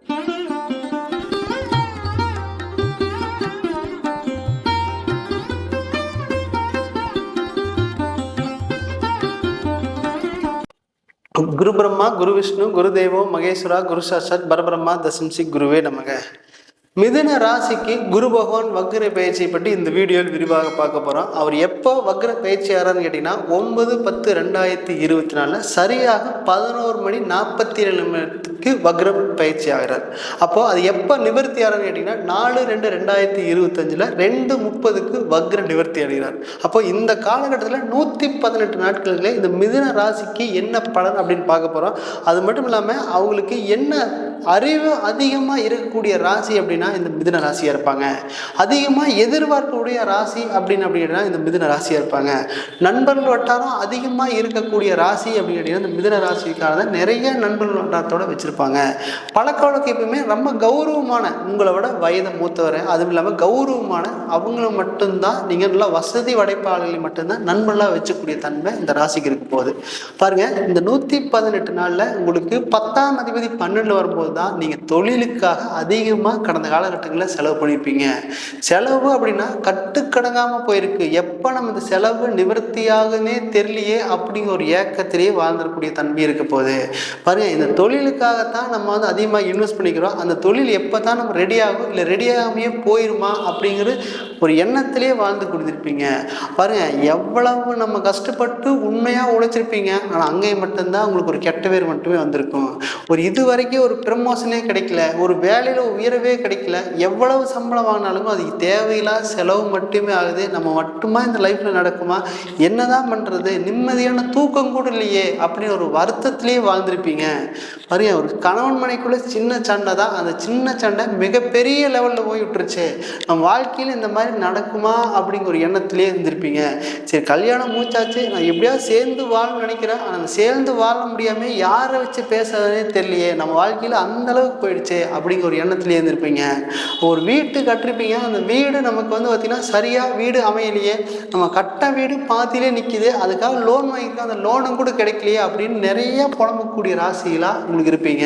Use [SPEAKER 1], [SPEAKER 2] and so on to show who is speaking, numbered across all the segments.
[SPEAKER 1] குரு பிரம்மா, குரு விஷ்ணு, குரு தேவோ மகேஸ்வரா, குரு சாட்சாத் பரபிரம்மா தசம்சி குருவே நமக. மிதுன ராசிக்கு குரு பகவான் வக்ர பயிற்சியை பற்றி இந்த வீடியோவில் விரிவாக பார்க்க போகிறோம். அவர் எப்போ வக்ர பயிற்சி ஆகிறான்னு கேட்டிங்கன்னா 9/10/2024 சரியாக 11:47 வக்ர பயிற்சி ஆகிறார். அப்போது அது எப்போ நிவர்த்தி ஆகிறான்னு கேட்டிங்கன்னா 4/2/2025 2:30 வக்ர நிவர்த்தி அடைகிறார். அப்போ இந்த காலகட்டத்தில் 118 நாட்களிலே இந்த மிதுன ராசிக்கு என்ன பலன் அப்படின்னு பார்க்க போகிறோம். அது மட்டும் இல்லாமல் அவங்களுக்கு என்ன அறிவு அதிகமாக இருக்கக்கூடிய ராசி அப்படின்னா இந்த மிதுன ராசியாக இருப்பாங்க. அதிகமாக எதிர்பார்க்கக்கூடிய ராசி அப்படின்னா இந்த மிதுன ராசியாக இருப்பாங்க. நண்பர்கள் வட்டாரம் அதிகமாக இருக்கக்கூடிய ராசி அப்படின்னு கேட்டிங்கன்னா இந்த மிதுன ராசிக்காக நிறைய நண்பர்கள் வட்டாரத்தோடு வச்சுருப்பாங்க. பழக்க வழக்கம் எப்பவுமே ரொம்ப கௌரவமான, உங்களை விட வயதை மூத்தவரை, அதுவும் இல்லாமல் கௌரவமான அவங்கள மட்டும்தான் நீங்கள் நல்லா வசதி படைப்பாளர்களை மட்டும்தான் நண்பர்களாக வச்சக்கூடிய தன்மை இந்த ராசிக்கு இருக்க போகுது. பாருங்கள், இந்த 118 நாளில் உங்களுக்கு 10ஆம் அதிபதி 12 வரும்போது தான் நீங்கள் தொழிலுக்காக அதிகமாக கடந்த காலகட்டங்களில் செலவு பண்ணியிருப்பீங்க. செலவு அப்படின்னா கட்டுக்கடங்காமல் போயிருக்கு. எப்போ நம்ம இந்த செலவு நிவர்த்தியாகவே தெரியலையே அப்படிங்கிற ஒரு ஏக்கத்திலேயே வாழ்ந்துடக்கூடிய தன்மை இருக்க போகுது. பாருங்கள், இந்த தொழிலுக்காகத்தான் நம்ம அதிகமாக இன்வெஸ்ட் பண்ணிக்கிறோம். அந்த தொழில் எப்போ தான் நம்ம ரெடி ஆகும், இல்லை ரெடி ஆகாமையே போயிருமா அப்படிங்கிற ஒரு எண்ணத்திலேயே வாழ்ந்து கொடுத்துருப்பீங்க. பாருங்கள், எவ்வளவு நம்ம கஷ்டப்பட்டு உண்மையாக உழைச்சிருப்பீங்க. ஆனால் அங்கேயும் மட்டும்தான் உங்களுக்கு ஒரு கெட்ட பேர் மட்டுமே வந்திருக்கும். ஒரு இது வரைக்கும் ஒரு ப்ரமோஷனே கிடைக்கல, ஒரு வேலையில் உயரவே கிடைக்கல, எவ்வளவு சம்பளம் வாங்கினாலும் அது தேவையில்லாத செலவு மட்டுமே ஆகுது. நம்ம மட்டுமா இந்த லைஃப்பில் நடக்குமா, என்னதான் பண்ணுறது, நிம்மதியான தூக்கம் கூட இல்லையே அப்படின்னு ஒரு வருத்தத்திலேயே வாழ்ந்திருப்பீங்க. பாருங்க, ஒரு கணவன் மனைக்குள்ளே சின்ன சண்டை தான், அந்த சின்ன சண்டை மிகப்பெரிய லெவலில் போய் விட்டுருச்சு. நம்ம வாழ்க்கையில் இந்த மாதிரி நடக்குமா அப்படிங்கிற ஒரு எண்ணத்திலே இருந்திருப்பீங்க. சரி, கல்யாணம் மூச்சாச்சு, நான் எப்படியாவது சேர்ந்து வாழணும்னு நினைக்கிறேன். ஆனால் சேர்ந்து வாழ முடியாமல் யாரை வச்சு பேசுறதே தெரியலையே, நம்ம வாழ்க்கையில் அந்த அளவுக்கு போயிடுச்சு அப்படிங்கிற ஒரு எண்ணத்திலே இருந்திருப்பீங்க. ஒரு வீட்டு கட்டிருப்பீங்க, அந்த வீடு நமக்கு பார்த்திங்கன்னா சரியாக வீடு அமையலையே, நம்ம கட்ட வீடு பாதியிலே நிற்கிது, அதுக்காக லோன் வாங்கிக்கலாம், அந்த லோனும் கூட கிடைக்கலையே அப்படின்னு நிறைய புலம்பக்கூடிய ராசிகளாக உங்களுக்கு இருப்பீங்க.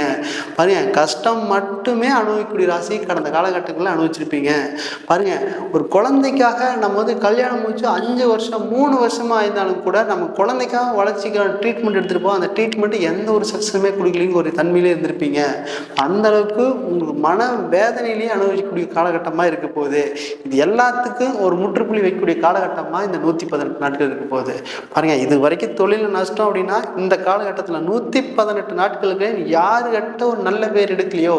[SPEAKER 1] பாருங்க, கஷ்டம் மட்டுமே அனுபவிக்கக்கூடிய ராசி கடந்த காலகட்டங்களில் அனுபவிச்சிருப்பீங்க. பாருங்க, ஒரு குழந்தைக்காக நம்ம கல்யாணம் முடிச்சு 5 வருஷம் 3 வருஷமாக ஆயிருந்தாலும் கூட நம்ம குழந்தைக்காக வளர்ச்சிக்கான ட்ரீட்மெண்ட் எடுத்துருப்போம். அந்த ட்ரீட்மெண்ட் எந்த ஒரு சக்ஸஸுமே கொடுக்கலிங்க ஒரு தன்மையிலே இருந்திருப்பீங்க. அந்த அளவுக்கு உங்களுக்கு மன வேதனையிலேயே அனுபவிக்கக்கூடிய காலகட்டமாக இருக்க போகுது. இது எல்லாத்துக்கும் ஒரு முற்றுப்புள்ளி வைக்கக்கூடிய காலகட்டமாக இந்த 118 நாட்கள் இருக்க போகுது. பாருங்க, இது வரைக்கும் தொழில் நஷ்டம் அப்படின்னா இந்த காலகட்டத்தில் 118 நாட்களுக்கு யாருக்கிட்ட ஒரு நல்ல பேர் எடுக்கலையோ,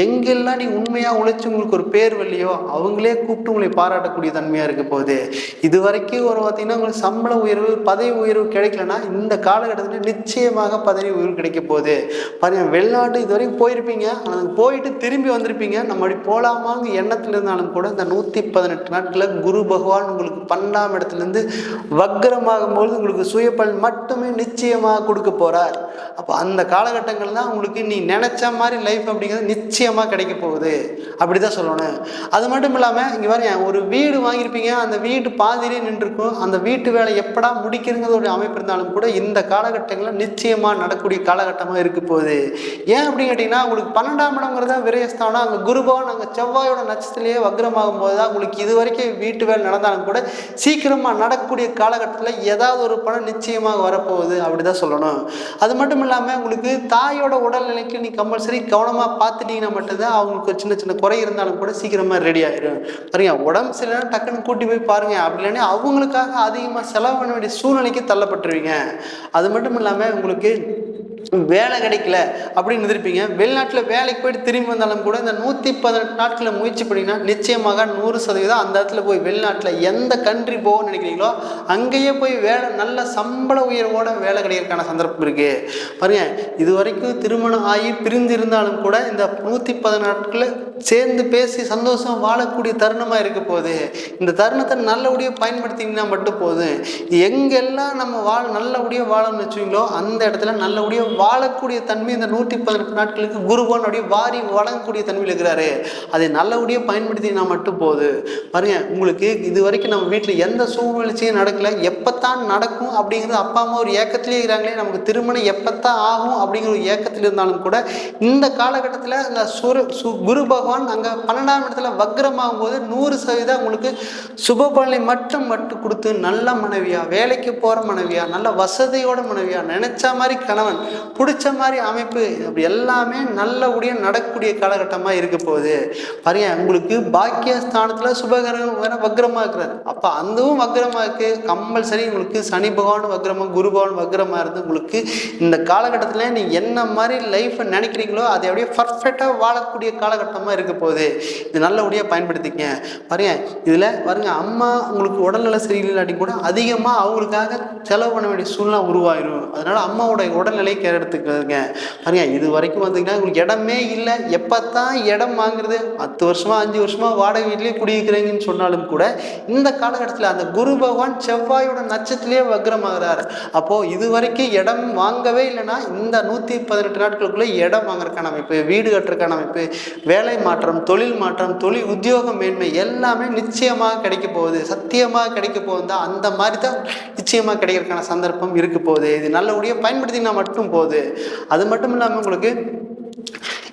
[SPEAKER 1] எங்கெல்லாம் நீ உண்மையாக உழைச்சி உங்களுக்கு ஒரு பேர் வரலையோ அவங்களே கூப்பிட்டு உங்களை பாராட்டக்கூடிய தன்மையாக இருக்க போகுது. இது வரைக்கும் ஒரு பார்த்தீங்கன்னா உங்களுக்கு சம்பள உயர்வு, பதவி உயர்வு கிடைக்கலன்னா இந்த காலகட்டத்தில் நிச்சயமாக பதவி உயர்வு கிடைக்க போகுது. பாருங்க, வெளிநாட்டு இது வரைக்கும் போயிருப்பீங்க, ஆனால் போயிட்டு திரும்பி வந்திருப்பீங்க. நம்ம அப்படி போகலாமாங்க எண்ணத்தில் இருந்தாலும் கூட இந்த 118 நாட்களில் குரு பகவான் உங்களுக்கு 12ஆம் இடத்துலேருந்து வக்ரமாகும் போது உங்களுக்கு சுயபலன் மட்டுமே நிச்சயமாக கொடுக்க போகிறார். அப்போ அந்த காலகட்டங்கள் தான் உங்களுக்கு நீ நினச்ச மாதிரி லைஃப் அப்படிங்கிறது நிச்சயமாக கிடைக்க போகுது, அப்படி தான் சொல்லணும். அது மட்டும் இல்லாமல் இங்கே பாருங்க, ஒரு வீடு வாங்கியிருப்பீங்க, அந்த வீடு பாதியிலே நின்றுருக்கும். அந்த வீட்டு வேலை எப்படா முடிக்கிறங்கிற ஒரு அமைப்பு இருந்தாலும் கூட இந்த காலகட்டங்களில் நிச்சயமாக நடக்கக்கூடிய காலகட்டமாக இருக்க போகுது. ஏன் அப்படின்னு கேட்டிங்கன்னா, உங்களுக்கு 12ஆம் இடங்கிறத விரயஸ்தானம், அங்கே குருபவன் அங்கே செவ்வாயோட நட்சத்திரத்திலேயே வக்ரமாகும் போது தான் உங்களுக்கு இது வரைக்கும் வீட்டு வேலை நடந்தாலும் கூட சீக்கிரமாக நடக்கக்கூடிய காலகட்டத்தில் ஏதாவது ஒரு பணம் நிச்சயமாக வரப்போகுது, அப்படி தான் சொல்லணும். அது மட்டும் இல்லாமல் உங்களுக்கு தாயோட உடல்நிலைக்கு நீ கம்பல்சரி கவனமாக பார்த்துட்டீங்கன்னா மட்டும்தான் அவங்களுக்கு சின்ன சின்ன குறை இருந்தாலும் கூட சீக்கிரமாக ரெடி ஆகிடும். பாருங்க, உடம்பு சரியில்லைன்னா டக்குன்னு கூட்டி போய் பாருங்க, அப்படி இல்லைன்னா அவங்களுக்காக அதிகமாக செலவு பண்ண வேண்டிய சூழ்நிலைக்கு தள்ளப்பட்டுருவீங்க. அது மட்டும் இல்லாமல் உங்களுக்கு வேலை கிடைக்கல அப்படின்னு இருப்பீங்க. வெளிநாட்டில் வேலைக்கு போயிட்டு திரும்பி வந்தாலும் கூட இந்த 118 நாட்களில் முயற்சி பண்ணிங்கன்னா நிச்சயமாக 100% அந்த இடத்துல போய் வெளிநாட்டில் எந்த கண்ட்ரி போகணும்னு நினைக்கிறீங்களோ அங்கேயே போய் வேலை, நல்ல சம்பள உயர்வோட வேலை கிடைக்கிறதுக்கான சந்தர்ப்பம் இருக்குது. பாருங்க, இது வரைக்கும் திருமணம் ஆகி பிரிந்து இருந்தாலும் கூட இந்த 118 நாட்களில் சேர்ந்து பேசி சந்தோஷம் வாழக்கூடிய தருணமாக இருக்க போகுது. இந்த தருணத்தை நல்லபடியாக பயன்படுத்திங்கன்னா மட்டும் போதும். எங்கெல்லாம் நம்ம நல்லபடியாக வாழணும்னு வச்சுங்களோ அந்த இடத்துல நல்லபடியாக வாழக்கூடிய தன்மை இந்த 118 நாட்களுக்கு குருபவன் அப்படியே வாரி வழங்கக்கூடிய தன்மையில் இருக்கிறாரு. அதை நல்லபடியாக பயன்படுத்தினா மட்டும் போது பாருங்க. உங்களுக்கு இது வரைக்கும் நம்ம வீட்டில் எந்த சூழ்நிலையும் நடக்கலை, எப்பத்தான் நடக்கும் அப்படிங்கிறது அப்பா அம்மா ஒரு ஏக்கத்திலே இருக்கிறாங்களே, நமக்கு திருமணம் எப்பத்தான் ஆகும் அப்படிங்கிற ஒரு ஏக்கத்தில் இருந்தாலும் கூட இந்த காலகட்டத்தில் இந்த குரு பகவான் அங்கே 12ஆம் இடத்துல வக்ரமாகும் போது 100% உங்களுக்கு சுப பலனை மட்டும் கொடுத்து நல்ல மனைவியா, வேலைக்கு போகிற மனைவியா, நல்ல வசதியோட மனைவியா, நினைச்ச மாதிரி கணவன், பிடிச்ச மாதிரி அமைப்பு, அப்படி எல்லாமே நல்லபடியாக நடக்கக்கூடிய காலகட்டமாக இருக்க போகுது. பாருங்க, உங்களுக்கு பாக்கியஸ்தானத்தில் சுபகரன் வேற வக்ரமாக இருக்கிறார். அப்போ அதுவும் வக்ரமாக இருக்கு. கம்பல்சரி உங்களுக்கு சனி பகவான் வக்ரமாக, குரு பகவான் வக்ரமாக இருந்து உங்களுக்கு இந்த காலகட்டத்தில் நீங்கள் என்ன மாதிரி லைஃப்பை நினைக்கிறீங்களோ அதை அப்படியே பர்ஃபெக்டாக வாழக்கூடிய காலகட்டமாக இருக்க போகுது. இது நல்லபடியாக பயன்படுத்திக்க. பாருங்க, இதில் பாருங்க, அம்மா உங்களுக்கு உடல்நல சரியில்லாட்டி கூட அதிகமாக அவங்களுக்காக செலவு பண்ண வேண்டிய சூழ்நிலை உருவாயிடும். அதனால அம்மாவோட உடல்நிலை கேர் எடுத்துக்கிறதுங்க. பாருங்க, இது வரைக்கும் பார்த்தீங்கன்னா உங்களுக்கு இடமே இல்லை, எப்பத்தான் இடம் வாங்குறது, 10 வருஷமா 5 வருஷமா வாடகை வீட்டிலே குடியிருக்கிறீங்கன்னு சொன்னாலும் கூட இந்த காலகட்டத்தில் அந்த குரு பகவான் செவ்வாயோட நட்சத்திலே வக்ரமாகிறார். அப்போ இது வரைக்கும் இடம் வாங்கவே இல்லைன்னா இந்த 118 நாட்களுக்குள்ள இடம் வாங்குறதுக்கான அமைப்பு, வீடு கட்டுறதுக்கான அமைப்பு, வேலை மாற்றம், தொழில் மாற்றம், தொழில் உத்தியோக மேன்மை எல்லாமே நிச்சயமாக கிடைக்க போகுது. சத்தியமாக கிடைக்க போகுது. அந்த மாதிரி தான் நிச்சயமாக கிடைக்கிறதுக்கான சந்தர்ப்பம் இருக்க போகுது. இது நல்லபடியாக பயன்படுத்தினா மட்டும் போகுது. அது மட்டும் இல்லாமல் உங்களுக்கு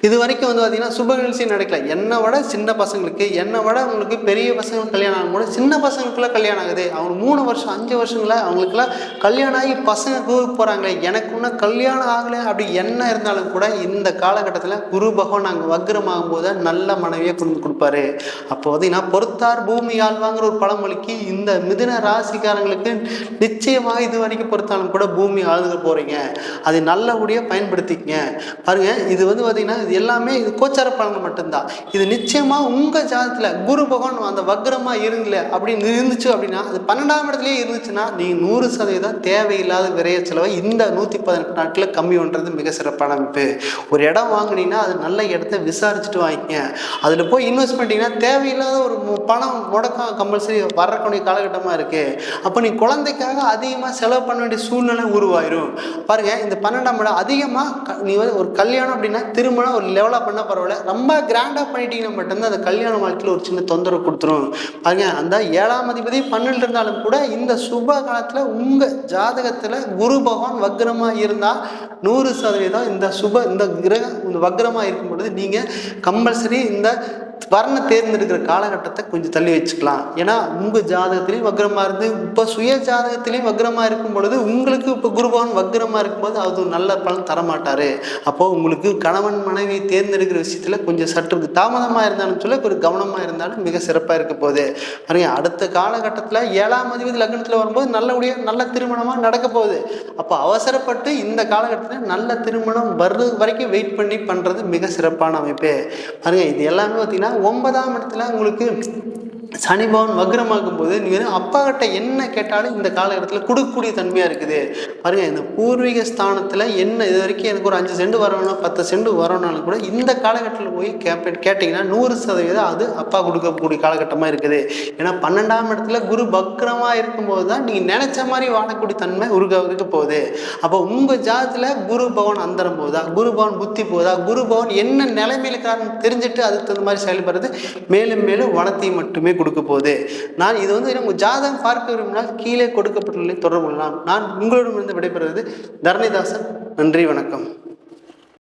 [SPEAKER 1] இது வரைக்கும் வந்து பார்த்தீங்கன்னா சுப நிகழ்ச்சி நடக்கல. என்னை விட சின்ன பசங்களுக்கு, என்னை விட அவங்களுக்கு பெரிய பசங்களுக்கு கல்யாணம் ஆகும் கூட சின்ன பசங்களுக்குலாம் கல்யாணம் ஆகுது. அவங்க 3 வருஷம் 5 வருஷங்கள அவங்களுக்குலாம் கல்யாணம் ஆகி பசங்க கோவிலுக்கு போகிறாங்களே, எனக்கு இன்னும் கல்யாணம் ஆகலை அப்படி என்ன இருந்தாலும் கூட இந்த காலகட்டத்தில் குரு பகவான் அங்கே வக்ரமாகும் போது நல்ல மனைவியை கொடுப்பாரு. அப்போ பார்த்தீங்கன்னா பொறுத்தார் பூமி ஆழ்வாங்கிற ஒரு பழமொழிக்கு இந்த மிதுன ராசிக்காரங்களுக்கு நிச்சயமாக இது வரைக்கும் பொறுத்தாலும் கூட பூமி ஆழ்ந்து போகிறீங்க. அதை நல்லபடியாக பயன்படுத்திக்கங்க. பாருங்க, இது வந்து பார்த்தீங்கன்னா இது எல்லாமே இது கோச்சார பலன்கள் மட்டும்தான். இது நிச்சயமா உங்க ஜாதகத்துல குரு பகவான் அந்த வக்ரமா இருங்கல அப்படின்னு இருந்துச்சு அப்படின்னா, அது 12ஆம் இடத்துலயே இருந்துச்சுன்னா நீங்க 100% தேவையில்லாத விரைய செலவை இந்த 118 நாட்கள் கம்மி பண்றது மிக சிறப்பான அமைப்பு. ஒரு இடம் வாங்கினீங்கன்னா அது நல்ல இடத்த விசாரிச்சுட்டு வாங்கிக்க. அதுல போய் இன்வெஸ்ட் பண்ணிட்டீங்கன்னா தேவையில்லாத ஒரு பணம் முடக்கம் கம்பல்சரி வரக்கூடிய காலகட்டமா இருக்கு. அப்போ நீ குழந்தைக்காக அதிகமா செலவு பண்ண வேண்டிய சூழ்நிலை உருவாயிரும். பாருங்க, இந்த 12ஆம் இடம் அதிகமா நீ ஒரு கல்யாணம் அப்படின்னா திருமணம் ஒரு லெவலாக பண்ண பரவாயில்ல, ரொம்ப கிராண்டாக பண்ணிட்டீங்கன்னா மட்டும்தான் அந்த கல்யாண வாழ்க்கையில் ஒரு சின்ன தொந்தரவு கொடுத்துரும். பாருங்க, அந்த 7ஆம் அதிபதி 12 இருந்தாலும் கூட இந்த சுப காலத்தில் உங்கள் ஜாதகத்தில் குரு பகவான் வக்ரமாக இருந்தால் 100% இந்த கிரகம் இந்த வக்ரமாக இருக்கும் பொழுது நீங்கள் கம்பல்சரி இந்த வர்ண தேர்ந்தெடுக்கிற காலகட்டத்தை கொஞ்சம் தள்ளி வச்சுக்கலாம். ஏன்னா உங்கள் ஜாதகத்திலையும் வக்ரமாக இருந்து இப்போ சுய ஜாதகத்திலையும் வக்ரமாக இருக்கும் பொழுது உங்களுக்கு இப்போ குருபவன் வக்ரமாக இருக்கும்போது அது நல்ல பலன் தரமாட்டார். அப்போது உங்களுக்கு கணவன் மனைவி தேர்ந்தெடுக்கிற விஷயத்தில் கொஞ்சம் சற்று தாமதமாக இருந்தாலும் சொல்ல ஒரு கவனமாக இருந்தாலும் மிக சிறப்பாக இருக்க போகுது. பாருங்க, அடுத்த காலகட்டத்தில் 7ஆம் அதிபதி லக்னத்தில் வரும்போது நல்ல திருமணமாக நடக்க போகுது. அப்போ அவசரப்பட்டு இந்த காலகட்டத்தில் நல்ல திருமணம் வர்றது வரைக்கும் வெயிட் பண்ணி பண்ணுறது மிக சிறப்பான அமைப்பு. பாருங்க, இது எல்லாமே பார்த்தீங்கன்னா 9ஆம் இடத்துல உங்களுக்கு சனி பகவான் வக்ரமாகும் போது நீங்கள் அப்பா கிட்ட என்ன கேட்டாலும் இந்த காலகட்டத்தில் கொடுக்கக்கூடிய தன்மையாக இருக்குது. பாருங்க, இந்த பூர்வீக ஸ்தானத்தில் என்ன இது வரைக்கும் எனக்கு ஒரு 5 சென்ட் வரணும் 10 சென்ட் வரணும்னாலும் கூட இந்த காலகட்டத்தில் போய் கேட்டிங்கன்னா 100% அது அப்பா கொடுக்கக்கூடிய காலகட்டமாக இருக்குது. ஏன்னா 12ஆம் இடத்துல குரு வக்ரமாக இருக்கும்போது தான் நீங்கள் நினைச்ச மாதிரி வாழக்கூடிய தன்மை இருக்க போகுது. அப்போ உங்கள் ஜாதத்தில் குரு பகவான் அந்தரம் போதா, குரு பகவான் புத்தி போதா, குரு பகவான் என்ன நிலைமையில் இருக்காருன்னு தெரிஞ்சுட்டு அதுக்கு தகுந்த மாதிரி செயல்படுறது மேலும் மேலும் வனத்தை மட்டுமே கொடுக்க போகுது. நான் இது வந்து உங்கள் ஜாதகம் பார்க்க விரும்பினால் கீழே கொடுக்கப்பட்டுள்ள தொடர்பு கொள்ளலாம். நான் உங்களிடமிருந்து விடைபெறுவது தரணிதாசன். நன்றி, வணக்கம்.